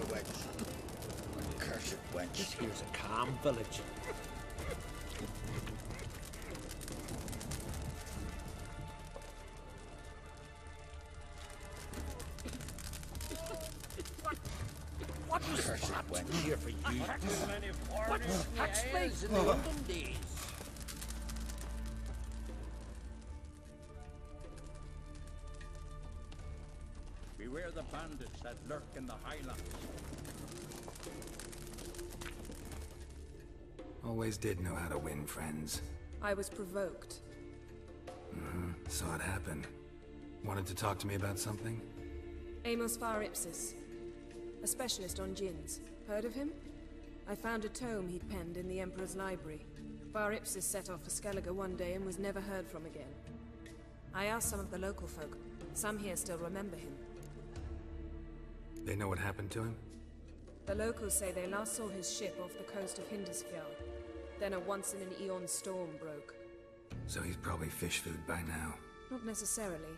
wench. Cursed wench. This here's a calm village. What was that wench. here for you? What tax slaves in the olden days? Beware the bandits that lurk in the highlands. Always did know how to win friends. I was provoked. Saw it happen. Wanted to talk to me about something? Amos Var Ipsis, a specialist on djinns. Heard of him? I found a tome he'd penned in the Emperor's library. Var Ipsis set off for Skellige one day and was never heard from again. I asked some of the local folk. Some here still remember him. They know what happened to him? The locals say they last saw his ship off the coast of Hindisfjall. Then a once-in-an-eon storm broke. So he's probably fish food by now. Not necessarily.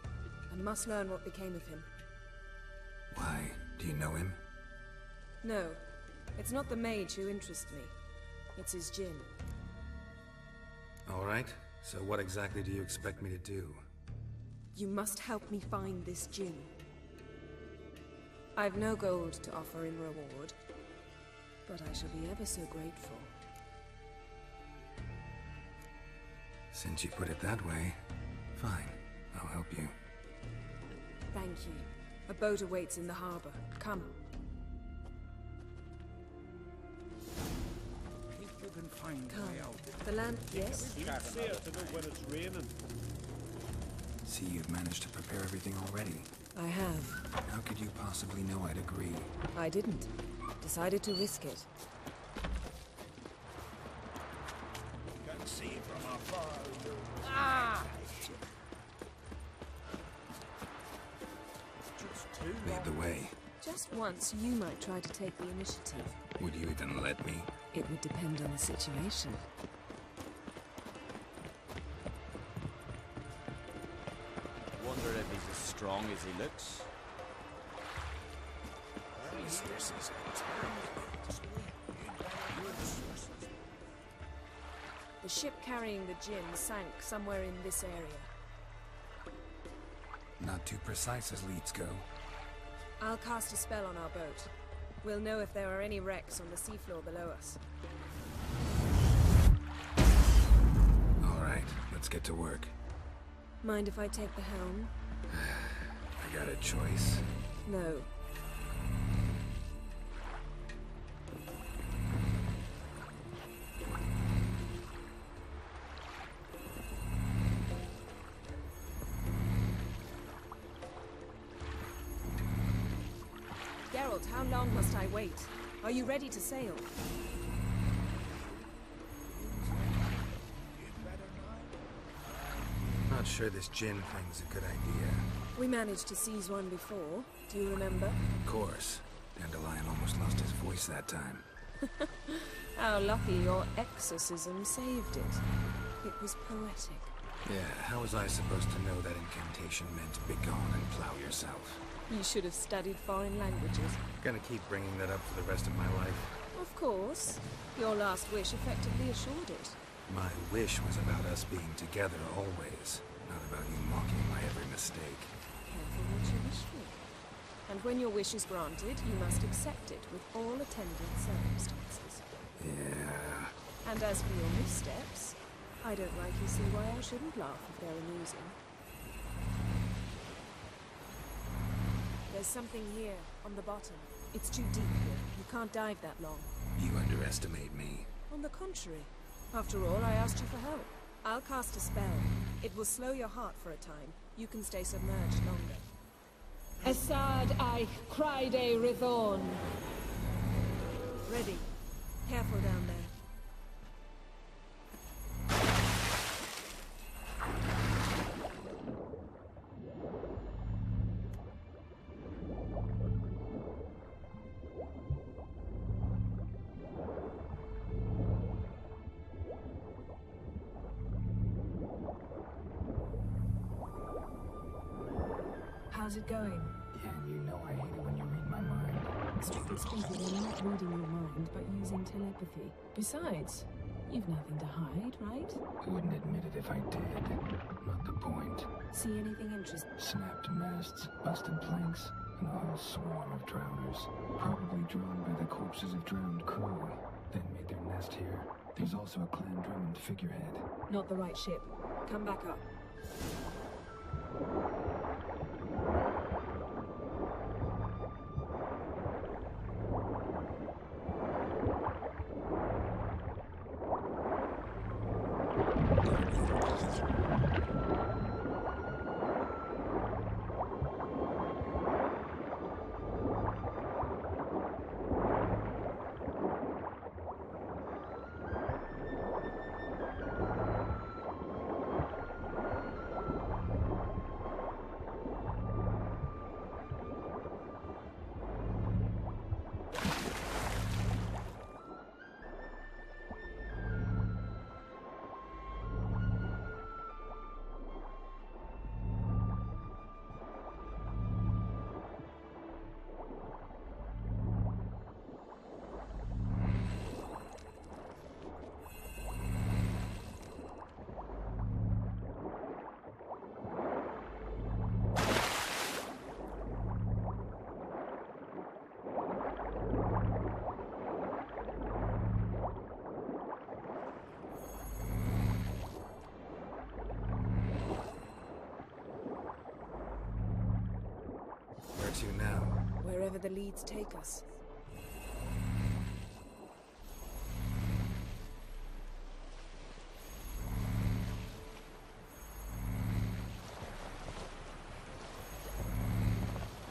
I must learn what became of him. Why? Do you know him? No. It's not the mage who interests me. It's his djinn. Alright. So what exactly do you expect me to do? You must help me find this djinn. I've no gold to offer in reward, but I shall be ever so grateful. Since you put it that way, fine. I'll help you. Thank you. A boat awaits in the harbor. Come. Think you can find Come. a way out. The land... Yes? You see it to know when it's raining. See, you've managed to prepare everything already. I have. How could you possibly know I'd agree? I didn't. Decided to risk it. Can see from afar. Ah! Lead the way. Just once, you might try to take the initiative. Would you even let me? It would depend on the situation. Wonder if he's as strong as he looks. The ship carrying the Djinn sank somewhere in this area. Not too precise as leads go. I'll cast a spell on our boat. We'll know if there are any wrecks on the seafloor below us. Alright, let's get to work. Mind if I take the helm? I got a choice. No. Geralt, how long must I wait? Are you ready to sail? Not sure this Djinn thing's a good idea. We managed to seize one before. Do you remember? Of course. Dandelion almost lost his voice that time. How lucky your exorcism saved it. It was poetic. Yeah, how was I supposed to know that incantation meant begone and plow yourself? You should have studied foreign languages. Gonna keep bringing that up for the rest of my life. Of course. Your last wish effectively assured it. My wish was about us being together always, not about you mocking my every mistake. Careful what you wish for. And when your wish is granted, you must accept it with all attendant circumstances. Yeah. And as for your missteps, I don't rightly see why I shouldn't laugh if they're amusing. There's something here, on the bottom. It's too deep here. You can't dive that long. You underestimate me. On the contrary. After all, I asked you for help. I'll cast a spell. It will slow your heart for a time. You can stay submerged longer. Assad I Criede Rithorn. Ready. Careful down there. How's it going? Yeah, and you know I hate it when you read my mind. Strictly speaking, I'm not reading your mind, but using telepathy. Besides, you've nothing to hide, right? I wouldn't admit it if I did. Not the point. See anything interesting? Snapped masts, busted planks, and a whole swarm of drowners. Probably drawn by the corpses of drowned crew. Then made their nest here. There's also a Clan Drummond figurehead. Not the right ship. Come back up. Where to now? Wherever the leads take us.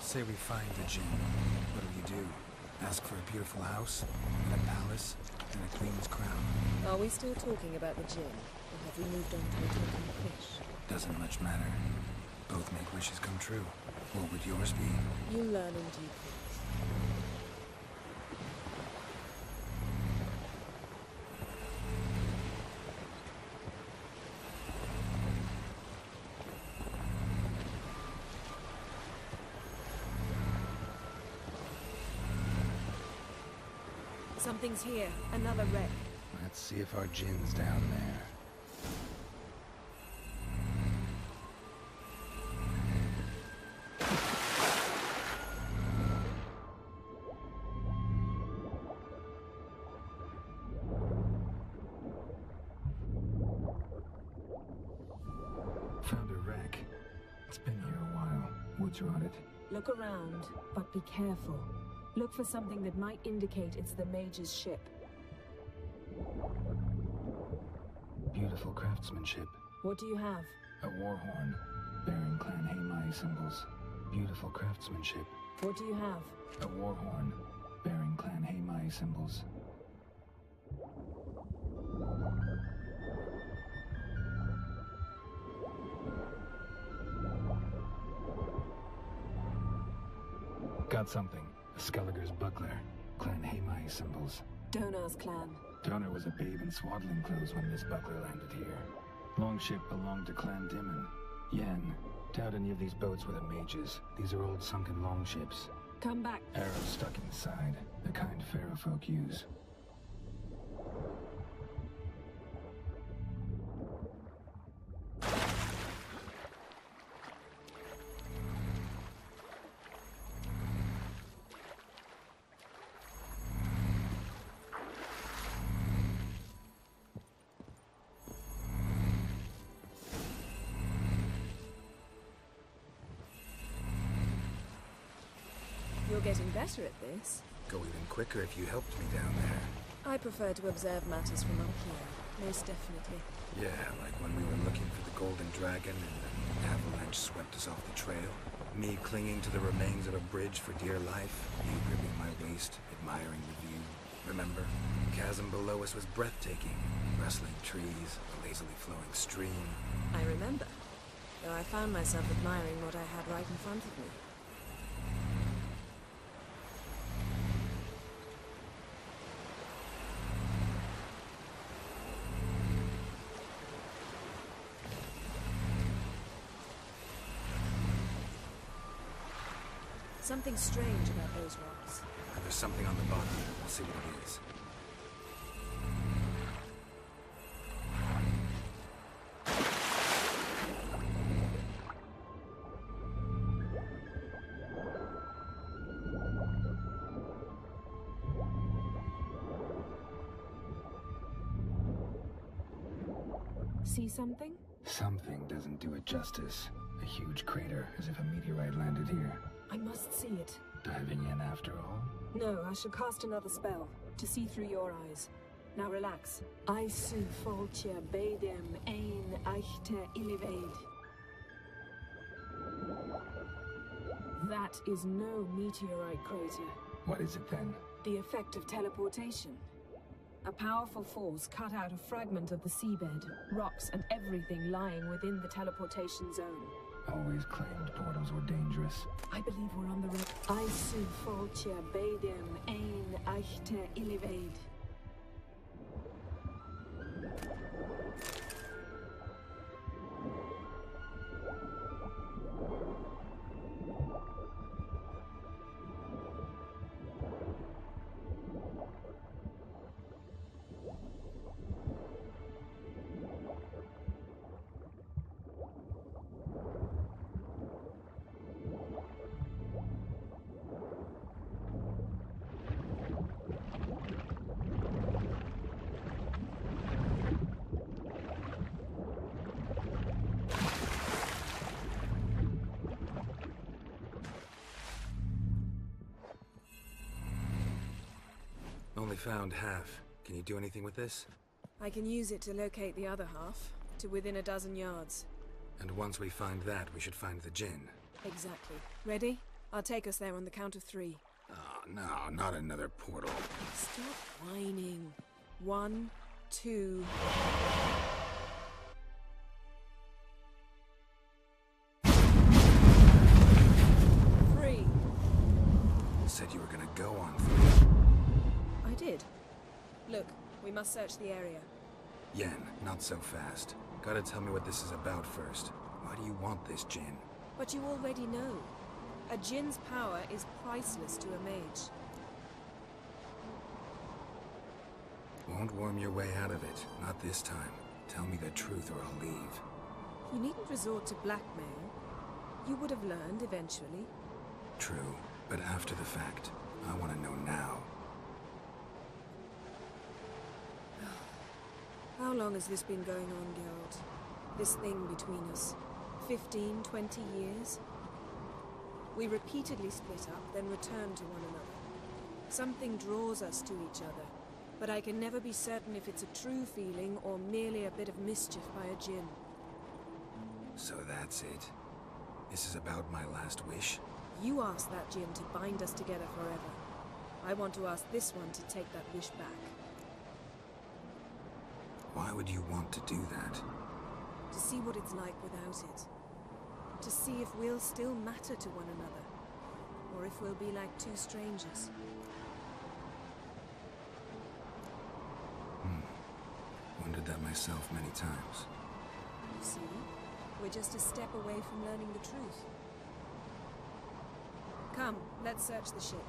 Say we find the Djinn. What do? Ask for a beautiful house, and a palace, and a queen's crown. Are we still talking about the Djinn? Or have we moved on to a talking fish? Doesn't much matter. Both make wishes come true. What would yours be? You learn in due course. Something's here. Another wreck. Let's see if our Djinn's down there. Found a wreck. It's been here a while. Woods rotted. Look around, but be careful. Look for something that might indicate it's the mage's ship. Beautiful craftsmanship. What do you have? A war horn, bearing Clan Hamai symbols. Beautiful craftsmanship. What do you have? A war horn, bearing Clan Hamai symbols. Got something. A Skelliger's buckler. Clan Hamai symbols. Donar's clan. Donar was a babe in swaddling clothes when this buckler landed here. Longship belonged to Clan Dimon. Yen. Doubt any of these boats were the mages. These are old sunken longships. Come back. Arrows stuck inside. The kind pharaoh folk use. You're getting better at this. Go even quicker if you helped me down there. I prefer to observe matters from up here, most definitely. Yeah, like when we were looking for the Golden Dragon and an avalanche swept us off the trail. Me clinging to the remains of a bridge for dear life. You gripping my waist, admiring the view. Remember? The chasm below us was breathtaking. Rustling trees, a lazily flowing stream. I remember, though I found myself admiring what I had right in front of me. Something strange about those rocks. Are something on the bottom. I'll see what it is. See something? Something doesn't do it justice. A huge crater, as if a meteorite landed here. I must see it. Diving in after all? No, I shall cast another spell to see through your eyes. Now relax. Isu foltje bedem ein echte invade. That is no meteorite crater. What is it then? The effect of teleportation. A powerful force cut out a fragment of the seabed, rocks and everything lying within the teleportation zone. Always claimed portals were dangerous. I believe we're on the road. Isu foltje bedem ein echte invade. Only found half. Can you do anything with this? I can use it to locate the other half, to within a dozen yards. And once we find that, we should find the Djinn. Exactly. Ready? I'll take us there on the count of 3. Oh, no, not another portal. Stop whining. 1, 2... Three. Said you were gonna go on 3. I did. Look, we must search the area. Yen, not so fast. Gotta tell me what this is about first. Why do you want this Djinn? But you already know. A Djinn's power is priceless to a mage. Won't worm your way out of it. Not this time. Tell me the truth or I'll leave. You needn't resort to blackmail. You would have learned eventually. True, but after the fact. I want to know now. How long has this been going on, Geralt? This thing between us? 15, 20 years? We repeatedly split up, then return to one another. Something draws us to each other, but I can never be certain if it's a true feeling or merely a bit of mischief by a Djinn. So that's it. This is about my last wish? You asked that Djinn to bind us together forever. I want to ask this one to take that wish back. Why would you want to do that? To see what it's like without it. To see if we'll still matter to one another. Or if we'll be like two strangers. Wondered that myself many times. You see? We're just a step away from learning the truth. Come, let's search the ship.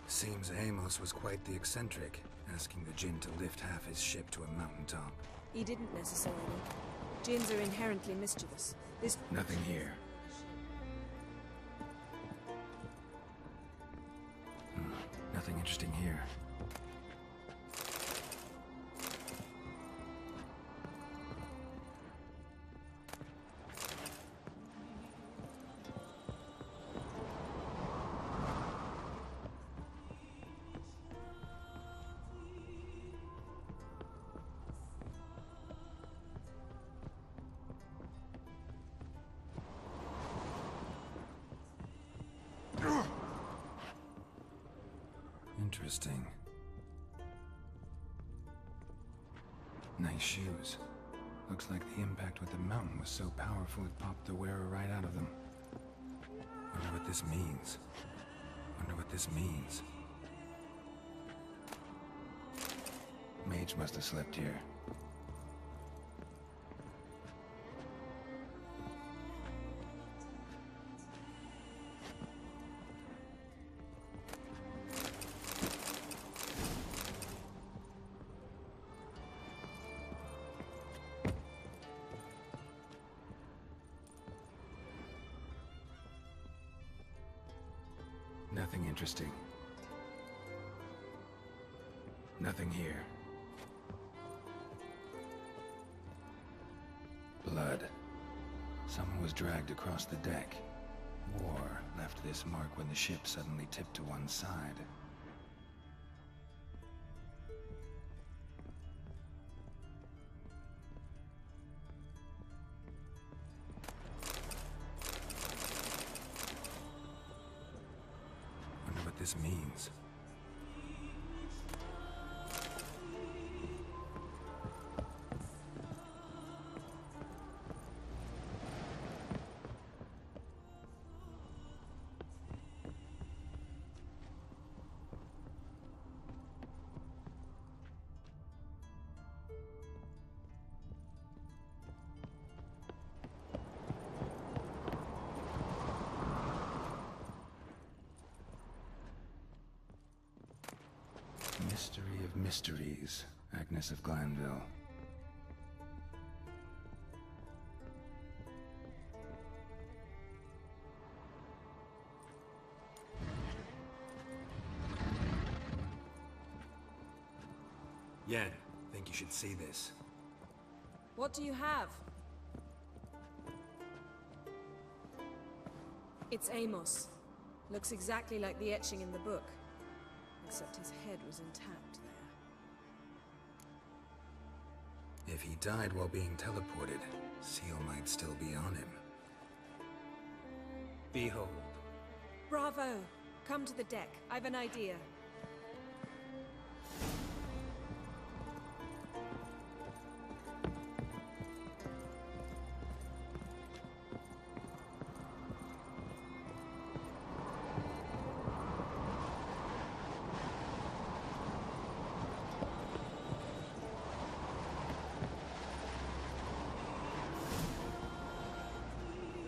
Seems Amos was quite the eccentric, asking the Djinn to lift half his ship to a mountaintop. He didn't necessarily. Djinns are inherently mischievous. This... Nothing here. Nothing interesting here. Interesting. Nice shoes. Looks like the impact with the mountain was so powerful it popped the wearer right out of them. Wonder what this means. Wonder what this means. Mage must have slept here. Nothing interesting. Nothing here. Blood. Someone was dragged across the deck. War left this mark when the ship suddenly tipped to one side. Wonder what this means. Mystery of mysteries, Agnes of Glanville. Yen, think you should see this. What do you have? It's Amos. Looks exactly like the etching in the book. Except his head was intact there. If he died while being teleported, Seal might still be on him. Behold. Bravo! Come to the deck. I've an idea.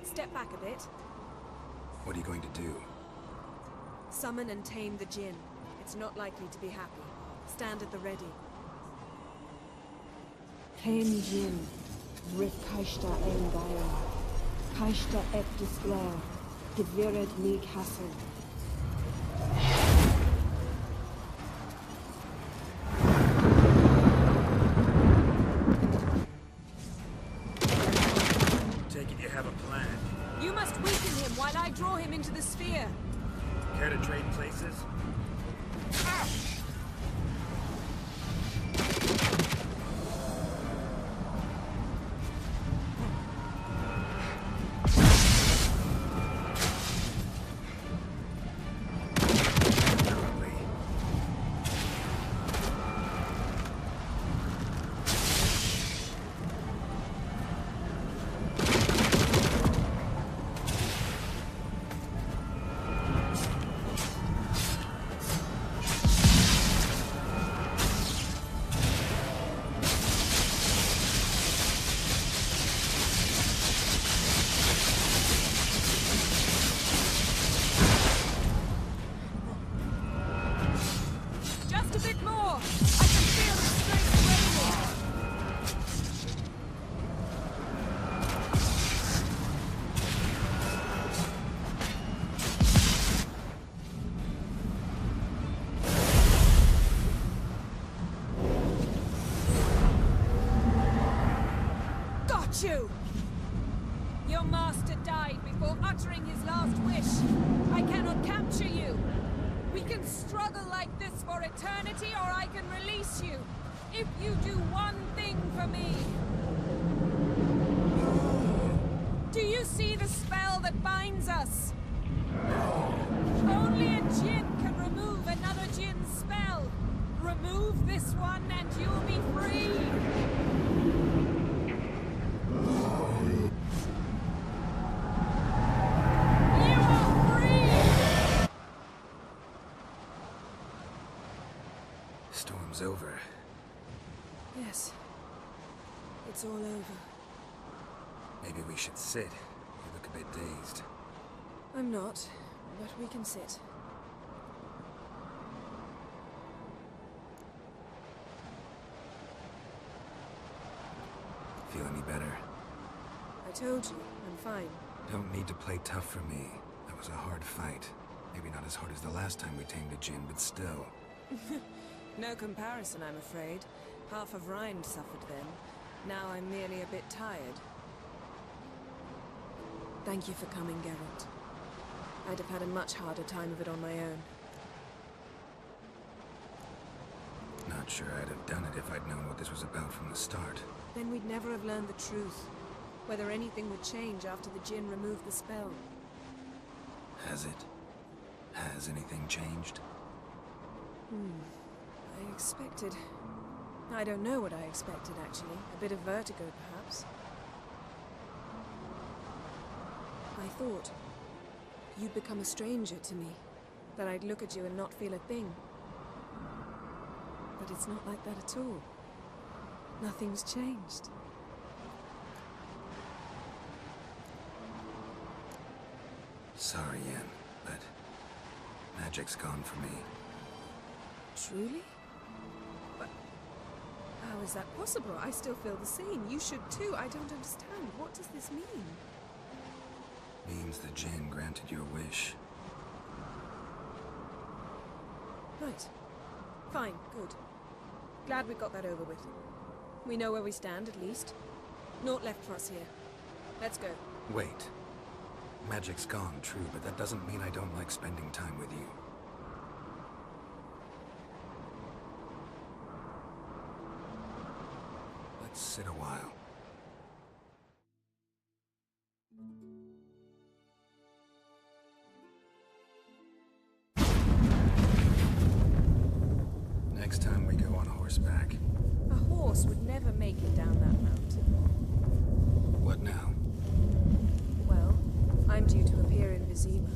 Step back a bit. What are you going to do? Summon and tame the Djinn. It's not likely to be happy. Stand at the ready. Tame Djinn, Rith Kaishta Engaia, Kaishta et Disglair, Devired League Hassel. Take it you have a plan. You must weaken him while I draw him into the sphere. Care to trade places? Just a bit more! I can feel the strength raining! Got you! Your master died before uttering his last wish. I cannot capture you. We can struggle like this for eternity, or I can release you. If you do one thing for me. Do you see the spell that binds us? Only a Djinn can remove another Djinn's spell. Remove this one and you'll be free. You are free! Storm's over. Yes. It's all over. Maybe we should sit. You look a bit dazed. I'm not, but we can sit. Feel any better? I told you, I'm fine. Don't need to play tough for me. That was a hard fight. Maybe not as hard as the last time we tamed a Djinn, but still. No comparison, I'm afraid. Half of Rhind suffered then. Now I'm merely a bit tired. Thank you for coming, Geralt. I'd have had a much harder time of it on my own. Not sure I'd have done it if I'd known what this was about from the start. Then we'd never have learned the truth. Whether anything would change after the Djinn removed the spell. Has it? Has anything changed? I expected... I don't know what I expected, actually. A bit of vertigo, perhaps. I thought you'd become a stranger to me. That I'd look at you and not feel a thing. But it's not like that at all. Nothing's changed. Sorry, Yen, but magic's gone for me. Truly? But how is that possible? I still feel the same. You should too. I don't understand. What does this mean? Means the Djinn granted your wish. Right. Fine. Good. Glad we got that over with. We know where we stand, at least. Naught left for us here. Let's go. Wait. Magic's gone, true, but that doesn't mean I don't like spending time with you. Let's sit a while. Next time we go on horseback. A horse would never make it down that mountain. What now? Well, I'm due to appear in Vizima.